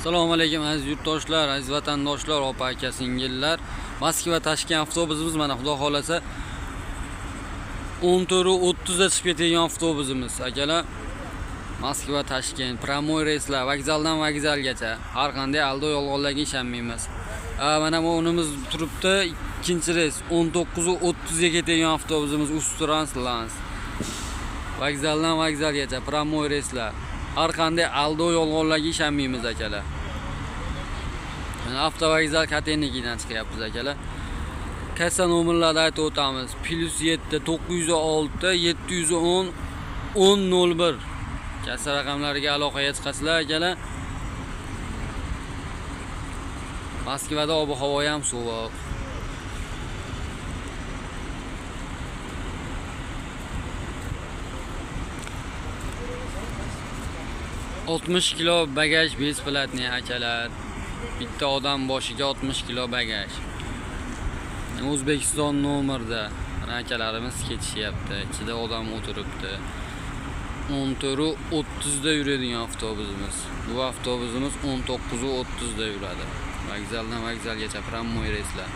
Assalomu alaykum aziz yurtdoshlar, aziz vatandoshlar, opa aka singillar. Moskva Toshkent avtobusimiz mana xudo xolasa 14:30 da chiqib ketadigan avtobusimiz akalar. Moskva Toshkent pramoy reyslar vokzaldan vokzalgacha har qanday aldo yolg'onlarga ishonmaymiz. Mana bu o'nimiz turibdi, ikkinchi reys 19:30 ga ketadigan avtobusimiz Ustrans. Vokzaldan vokzalgacha pramoy reyslar. Har qanday aldo yolg'onlarga ishonmaymiz akalar. Avtovokzal Katenikidan chiqyapmiz akalar. Kassa nomerlarni aytib o'tamiz. +7 906 710 1001. Kassa raqamlariga aloqaga chiqasizlar akalar. Moskvada ob-havo ham sovuq. $60 kilo bagaj besplatniy akalar. Bitta odam boshiga 60 kilo bagaj. O'zbekiston nomerda akalarimiz ketishyapti. Ichida odam o'tiribdi. 14:30 da yuradigan avtobusimiz. Bu avtobusimiz 19:30 da yuradi. Vokzaldan vokzalgacha pramoy reyslar.